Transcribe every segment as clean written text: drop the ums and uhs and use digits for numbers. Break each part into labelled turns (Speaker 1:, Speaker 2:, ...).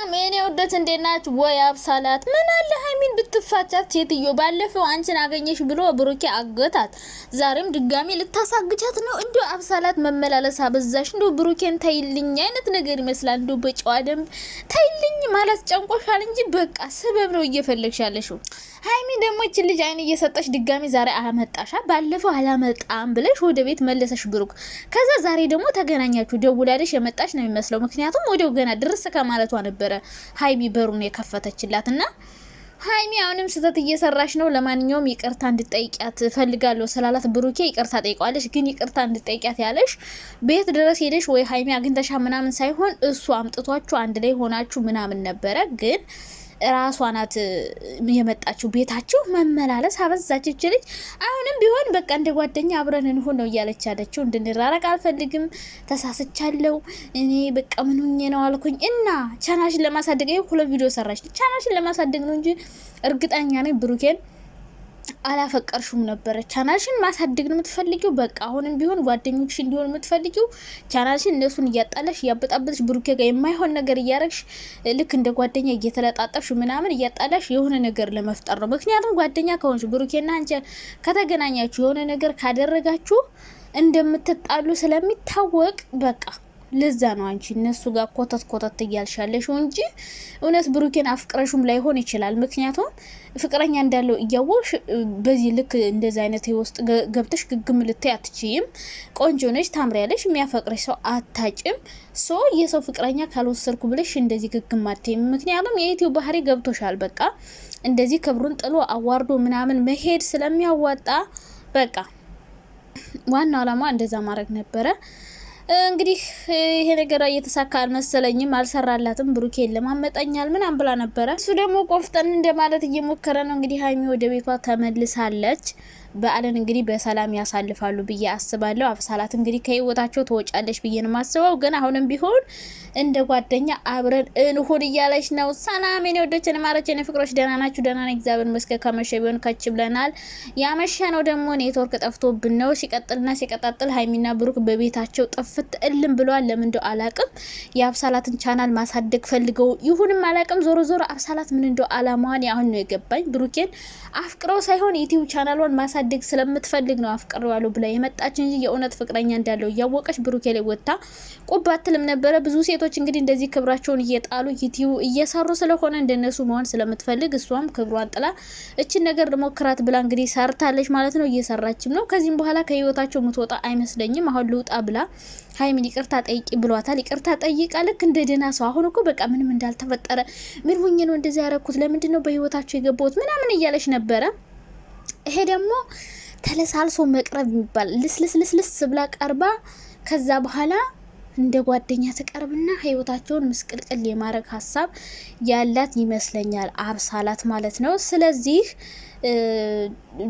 Speaker 1: ሰላም የኔ ወዶች እንዴት ናችሁ? ወይ አብሳላት ምን አለ ሀይሚን ብትፋቻት ሴትዮ ባለፈው አንቺን አገኘሽ ብሎ ብሩኬ አገታት። ዛሬም ድጋሚ ልታሳግቻት ነው። እንዴ አብሳላት መመላለስ አበዛሽ። እንዴ ብሩኬን ተይልኝ አይነት ነገር ይመስላል። እንዴ በጨዋ ደንብ ተይልኝ ማለት ጨንቆሻል እንጂ በቃ ሰበብ ነው እየፈለግሽ ያለሽው። ሀይሚ ደግሞ እቺ ልጅ አይን እየሰጠሽ ድጋሚ ዛሬ አመጣሻ። ባለፈው አላመጣም ብለሽ ወደ ቤት መለሰሽ ብሩክ። ከዛ ዛሬ ደግሞ ተገናኛችሁ ደውላለሽ የመጣሽ ነው የሚመስለው። ምክንያቱም ወዲያው ገና ድርስ ከማለቷ ነበረ ሀይሚ በሩን የከፈተችላትና ሀይሚ አሁንም ስህተት እየሰራሽ ነው። ለማንኛውም ይቅርታ እንድጠይቂያት ፈልጋለሁ ስላላት ብሩኬ ይቅርታ ጠይቋለሽ። ግን ይቅርታ እንድጠይቂያት ያለሽ ቤት ድረስ ሄደሽ ወይ ሀይሚ አግኝተሻ ምናምን ሳይሆን እሱ አምጥቷችሁ አንድ ላይ ሆናችሁ ምናምን ነበረ። ግን ራሷ ናት የመጣችው። ቤታችሁ መመላለስ አበዛች ልጅ። አሁንም ቢሆን በቃ እንደ ጓደኛ አብረን እንሆን ነው እያለች ያለችው። እንድንራረቅ አልፈልግም፣ ተሳስቻለሁ፣ እኔ በቃ ምን ሆኜ ነው አልኩኝ። እና ቻናልሽን ለማሳደግ ይሄ ሁለት ቪዲዮ ሰራች። ቻናልሽን ለማሳደግ ነው እንጂ እርግጠኛ ነኝ ብሩኬን አላፈቀርሽም ነበረ። ቻናልሽን ማሳደግ ነው የምትፈልጊው። በቃ አሁንም ቢሆን ጓደኞችሽ እንዲሆን የምትፈልጊው ቻናልሽን እነሱን እያጣላሽ እያበጣበጥሽ ብሩኬ ጋር የማይሆን ነገር እያረግሽ ልክ እንደ ጓደኛ እየተለጣጠፍሽ ምናምን እያጣላሽ የሆነ ነገር ለመፍጠር ነው። ምክንያቱም ጓደኛ ከሆንሽ ብሩኬና አንቺ ከተገናኛችሁ የሆነ ነገር ካደረጋችሁ እንደምትጣሉ ስለሚታወቅ በቃ ለዛ ነው አንቺ እነሱ ጋር ኮተት እያልሻለሽ እንጂ እውነት ብሩኬን አፍቅረሹም ላይሆን ይችላል። ምክንያቱም ፍቅረኛ እንዳለው እያወቅሽ በዚህ ልክ እንደዛ አይነት ውስጥ ገብተሽ ግግም ልታይ አትችይም። ቆንጆ ነሽ፣ ታምሪያለሽ፣ የሚያፈቅርሽ ሰው አታጭም። ሶ የሰው ፍቅረኛ ካልወሰድኩ ብለሽ እንደዚህ ግግም አትይም። ምክንያቱም የዩቲዩብ ባህሪ ገብቶሻል። በቃ እንደዚህ ክብሩን ጥሎ አዋርዶ ምናምን መሄድ ስለሚያዋጣ በቃ ዋናው አላማ እንደዛ ማድረግ ነበረ። እንግዲህ ይሄ ነገር እየተሳካ አልመሰለኝም፣ አልሰራላትም። ብሩኬን ለማመጣኛል ምናምን ብላ ነበረ። እሱ ደግሞ ቆፍጠን እንደማለት እየሞከረ ነው። እንግዲህ ሀይሚ ወደ ቤቷ ተመልሳለች። በዓልን እንግዲህ በሰላም ያሳልፋሉ ብዬ አስባለሁ። አብሳላት እንግዲህ ከህይወታቸው ተወጫለሽ ብዬ ነው ማስበው። ግን አሁንም ቢሆን እንደ ጓደኛ አብረን እንሁን እያለች ነው። ሰላም የኔ ወዶች ማረች የኔ ፍቅሮች፣ ደህና ናችሁ? ደህና ነኝ እግዚአብሔር ይመስገን። ከመሸ ቢሆን ከች ብለናል። ያመሸ ነው ደግሞ ኔትወርክ ጠፍቶብን ነው። ሲቀጥልና ሲቀጣጥል ሀይሚና ብሩክ በቤታቸው ጥፍት እልም ብለዋል። ለምን እንደው አላቅም። የአብሳላትን ቻናል ማሳደግ ፈልገው ይሁንም አላቅም። ዞሮ ዞሮ አብሳላት ምን እንደው አላማዋን አሁን ነው የገባኝ። ብሩኬን አፍቅረው ሳይሆን ዩቲዩብ ቻናሏን ማሳደግ ስለምትፈልግ ነው አፍቅረው ያለው ብላ የመጣች እንጂ የእውነት ፍቅረኛ እንዳለው እያወቀች ብሩኬ ላይ ወጣ ቁባትልም ነበረ። ብዙ ሴቶች እንግዲህ እንደዚህ ክብራቸውን እየጣሉ ዩቲዩብ እየሰሩ ስለሆነ እንደነሱ መሆን ስለምትፈልግ እሷም ክብሯን ጥላ እችን ነገር ልሞክራት ብላ እንግዲህ ሰርታለች ማለት ነው። እየሰራችም ነው። ከዚህም በኋላ ከህይወታቸው ምትወጣ አይመስለኝም። አሁን ልውጣ ብላ ሀይሚን ይቅርታ ጠይቂ ብሏታል። ይቅርታ ጠይቃ ልክ እንደ ደህና ሰው አሁን እኮ በቃ ምንም እንዳልተፈጠረ ምን ሆኜ ነው እንደዚህ ያረኩት፣ ለምንድን ነው በህይወታቸው የገባሁት ምናምን እያለች ነበረ። ይሄ ደግሞ ተለሳልሶ መቅረብ የሚባል ልስልስ ብላ ቀርባ ከዛ በኋላ እንደ ጓደኛ ተቀርብና ህይወታቸውን ምስቅልቅል የማድረግ ሀሳብ ያላት ይመስለኛል አብሳላት ማለት ነው። ስለዚህ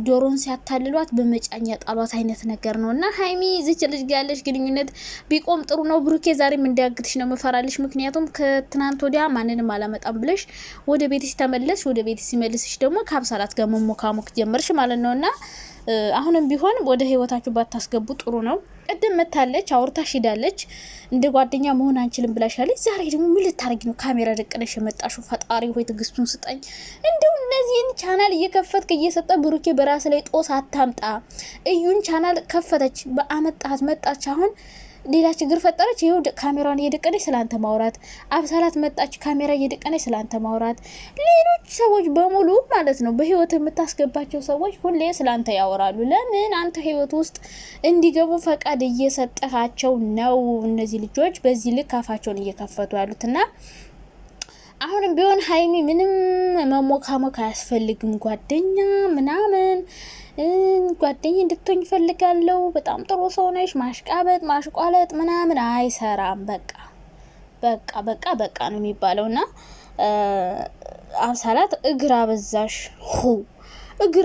Speaker 1: ዶሮን ሲያታልሏት በመጫኛ ጣሏት አይነት ነገር ነው። እና ሀይሚ ዝች ልጅ ጋር ያለሽ ግንኙነት ቢቆም ጥሩ ነው። ብሩኬ ዛሬም እንዲያግትሽ ነው መፈራልሽ። ምክንያቱም ከትናንት ወዲያ ማንንም አላመጣም ብለሽ ወደ ቤትሽ ተመለስሽ። ወደ ቤትሽ ሲመልስሽ ደግሞ ከአብሳላት ጋር መሞካሞክ ጀመርሽ ማለት ነው። እና አሁንም ቢሆን ወደ ህይወታችሁ ባታስገቡ ጥሩ ነው። ቀደም መታለች አውርታሽ ሄዳለች። እንደ ጓደኛ መሆን አንችልም ብላሻለች። ዛሬ ደግሞ ምን ልታረጊ ነው ካሜራ ደቅነሽ የመጣሽው? ፈጣሪ ሆይ ትግስቱን ስጠኝ። እንደው እነዚህን ቻናል እየከፈትክ እየሰጠ ብሩኬ በራስ ላይ ጦስ አታምጣ። እዩን ቻናል ከፈተች በአመጣት መጣች። አሁን ሌላ ችግር ፈጠረች። ይሄው ካሜራውን እየደቀነች ስላንተ ማውራት። አብሳላት መጣች ካሜራ እየደቀነች ስላንተ ማውራት። ሌሎች ሰዎች በሙሉ ማለት ነው በህይወት የምታስገባቸው ሰዎች ሁሌ ስላንተ ያወራሉ። ለምን? አንተ ህይወት ውስጥ እንዲገቡ ፈቃድ እየሰጠሃቸው ነው። እነዚህ ልጆች በዚህ ልክ አፋቸውን እየከፈቱ ያሉትና አሁንም ቢሆን ሀይሚ ምንም መሞካሞክ አያስፈልግም። ጓደኛ ምናምን ጓደኛ እንድትሆኝ ፈልጋለሁ። በጣም ጥሩ ሰው ነሽ። ማሽቃበጥ ማሽቋለጥ ምናምን አይሰራም። በቃ ነው የሚባለውና አብሳላት እግር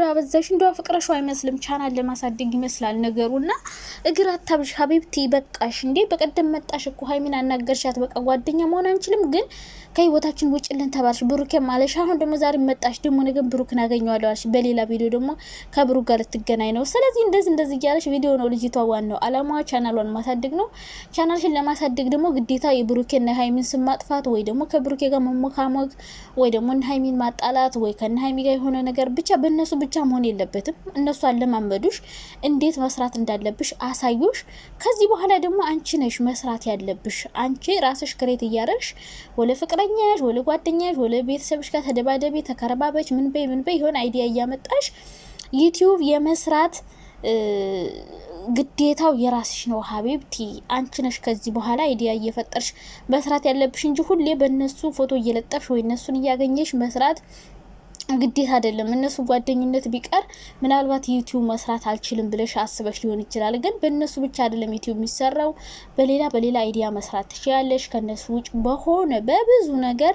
Speaker 1: አበዛሽ እንደው ፍቅረሽው አይመስልም። ቻናል ለማሳደግ ይመስላል ነገሩና እግር አታብሽ ሀቢብቲ በቃሽ። እንዴ በቀደም መጣሽ እኮ ሀይሚን አናገርሻት። በቃ ጓደኛ መሆን አንችልም ግን ከህይወታችን ውጭልን ተባልሽ። ብሩኬ ማለሽ አሁን ደግሞ ዛሬ መጣሽ ደግሞ ነገ ብሩክን አገኘዋለሁ አልሽ። በሌላ ቪዲዮ ደግሞ ከብሩክ ጋር ልትገናኝ ነው። ስለዚህ እንደዚህ እያለሽ ቪዲዮ ነው ልጅቷ ዋናው አላማዋ ቻናሏን ማሳደግ ነው። ቻናልሽን ለማሳደግ ደግሞ ግዴታ የብሩኬና ሃይሚን ስም ማጥፋት ወይ ደግሞ ከብሩኬ ጋር መሞካሞክ ወይ ደግሞ ሃይሚን ማጣላት ወይ ከነ ሃይሚ ጋር የሆነ ነገር ብቻ በእነሱ ብቻ መሆን የለበትም። እነሱ አለማመዱሽ እንዴት መስራት እንዳለብሽ አሳዩሽ። ከዚህ በኋላ ደግሞ አንቺ ነሽ መስራት ያለብሽ። አንቺ ራስሽ ክሬት እያረግሽ ወለ ፍቅረኛሽ ወለ ጓደኛሽ ወለ ቤተሰብሽ ጋር ተደባደቢ ተከረባበች ምን በይ የሆነ አይዲያ እያመጣሽ ዩቲዩብ የመስራት ግዴታው የራስሽ ነው ሀቢብቲ። አንቺ ነሽ ከዚህ በኋላ አይዲያ እየፈጠርሽ መስራት ያለብሽ እንጂ ሁሌ በእነሱ ፎቶ እየለጠፍሽ ወይ እነሱን እያገኘሽ መስራት ግዴታ አይደለም። እነሱ ጓደኝነት ቢቀር ምናልባት ዩቲዩብ መስራት አልችልም ብለሽ አስበሽ ሊሆን ይችላል። ግን በእነሱ ብቻ አይደለም ዩቲዩብ የሚሰራው፣ በሌላ አይዲያ መስራት ትችያለሽ። ከነሱ ውጭ በሆነ በብዙ ነገር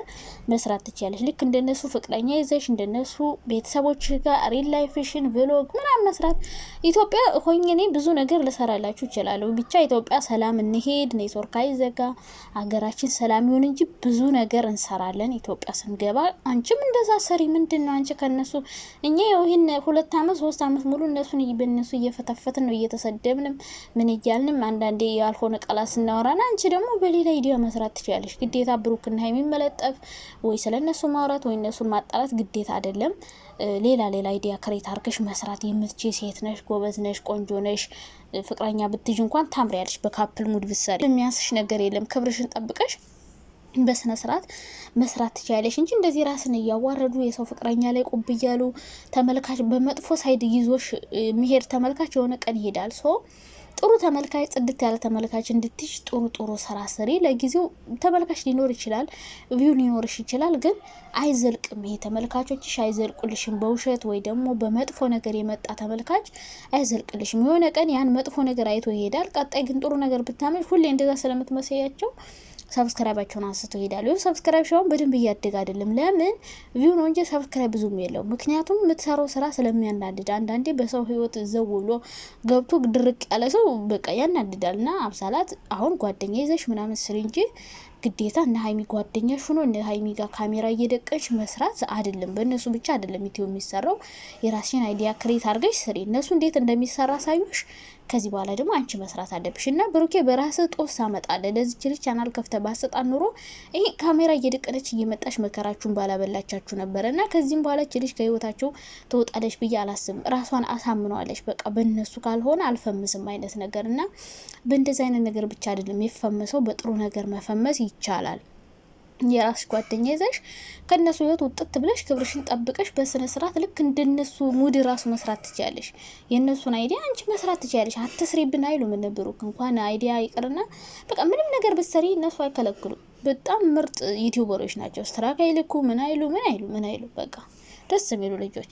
Speaker 1: መስራት ትችያለሽ። ልክ እንደነሱ ፍቅረኛ ይዘሽ እንደነሱ ቤተሰቦች ጋር ሪል ላይፍሽን ቭሎግ ምናምን መስራት። ኢትዮጵያ ሆኜ እኔ ብዙ ነገር ልሰራላችሁ እችላለሁ። ብቻ ኢትዮጵያ ሰላም እንሄድ፣ ኔትወርክ አይዘጋ፣ ሀገራችን ሰላም ይሁን እንጂ ብዙ ነገር እንሰራለን። ኢትዮጵያ ስንገባ አንቺም እንደዛ ሰሪ ምንድን ነው አንቺ ከነሱ እኛ ይሄን 2 አመት 3 አመት ሙሉ እነሱን በእነሱ እየፈተፈትን ነው እየተሰደብንም ምን እያልንም አንዳንዴ ያልሆነ ቃላት ስናወራና አንቺ ደግሞ በሌላ አይዲያ መስራት ትችላለሽ። ግዴታ ብሩክና ሃይሚ መለጠፍ ወይ ስለነሱ ማውራት ወይ እነሱን ማጣላት ግዴታ አይደለም። ሌላ አይዲያ ክሬት አርገሽ መስራት የምትችይ ሴት ነሽ፣ ጎበዝ ነሽ፣ ቆንጆ ነሽ። ፍቅረኛ ብትይዥ እንኳን ታምሪያለሽ። በካፕል ሙድ ብትሰሪ የሚያንስሽ ነገር የለም። ክብርሽን ጠብቀሽ በስነ ስርዓት መስራት ትችያለሽ እንጂ እንደዚህ ራስን እያዋረዱ የሰው ፍቅረኛ ላይ ቁብ እያሉ ተመልካች በመጥፎ ሳይድ ይዞሽ መሄድ ተመልካች የሆነ ቀን ይሄዳል። ጥሩ ተመልካች ጽድት ያለ ተመልካች እንድትይሽ ጥሩ ስራ ስሪ። ለጊዜው ተመልካች ሊኖር ይችላል፣ ቪው ሊኖርሽ ይችላል፣ ግን አይዘልቅም። ይሄ ተመልካቾችሽ አይዘልቁልሽም። በውሸት ወይ ደግሞ በመጥፎ ነገር የመጣ ተመልካች አይዘልቅልሽም። የሆነ ቀን ያን መጥፎ ነገር አይቶ ይሄዳል። ቀጣይ ግን ጥሩ ነገር ብታመጭ ሁሌ እንደዛ ስለምትመስያቸው ሰብስክራይባቸውን አንስተው ይሄዳሉ። ሰብስክራይብ ሻውን በደንብ እያደገ አይደለም። ለምን ቪው ነው እንጂ ሰብስክራይብ ብዙም የለው። ምክንያቱም የምትሰራው ስራ ስለሚያናድድ አንዳንዴ በሰው ህይወት ዘውሎ ገብቶ ድርቅ ያለ ሰው በቃ ያናድዳልና አብሳላት አሁን ጓደኛ ይዘሽ ምናምን ስሪ እንጂ ግዴታ እነ ሃይሚ ጓደኛሽ ሆኖ እነ ሃይሚ ጋር ካሜራ እየደቀሽ መስራት አይደለም። በእነሱ ብቻ አይደለም ዩቲዩብ የሚሰራው። የራስሽን አይዲያ ክሬት አድርገሽ ስሪ። እነሱ እንዴት እንደሚሰራ ሳዩሽ ከዚህ በኋላ ደግሞ አንቺ መስራት አለብሽ። እና ብሩኬ በራስ ጦስ አመጣለ ለዚህ ልጅ ቻናል ከፍተ ባሰጣን ኑሮ ይሄ ካሜራ እየደቀነች እየመጣሽ መከራችሁን ባላበላቻችሁ ነበር። እና ከዚህም በኋላ ልጅ ከህይወታቸው ተወጣለሽ ብዬ አላስብም። ራሷን አሳምነዋለች። በቃ በእነሱ ካልሆነ አልፈምስም አይነት ነገር። እና በእንደዚህ አይነት ነገር ብቻ አይደለም የፈመሰው፣ በጥሩ ነገር መፈመስ ይቻላል። የራስሽ ጓደኛ ይዘሽ ከነሱ ህይወት ውጥት ብለሽ ክብርሽን ጠብቀሽ በስነ ስርዓት ልክ እንደነሱ ሙድ ራሱ መስራት ትችያለሽ። የነሱን አይዲያ አንቺ መስራት ትችያለሽ። አትስሪብን አይሉ ምን ብሩክ እንኳን አይዲያ ይቅርና በቃ ምንም ነገር ብትሰሪ እነሱ አይከለክሉ። በጣም ምርጥ ዩቲዩበሮች ናቸው። ስትራክ አይልኩ ምን አይሉ በቃ ደስ የሚሉ ልጆች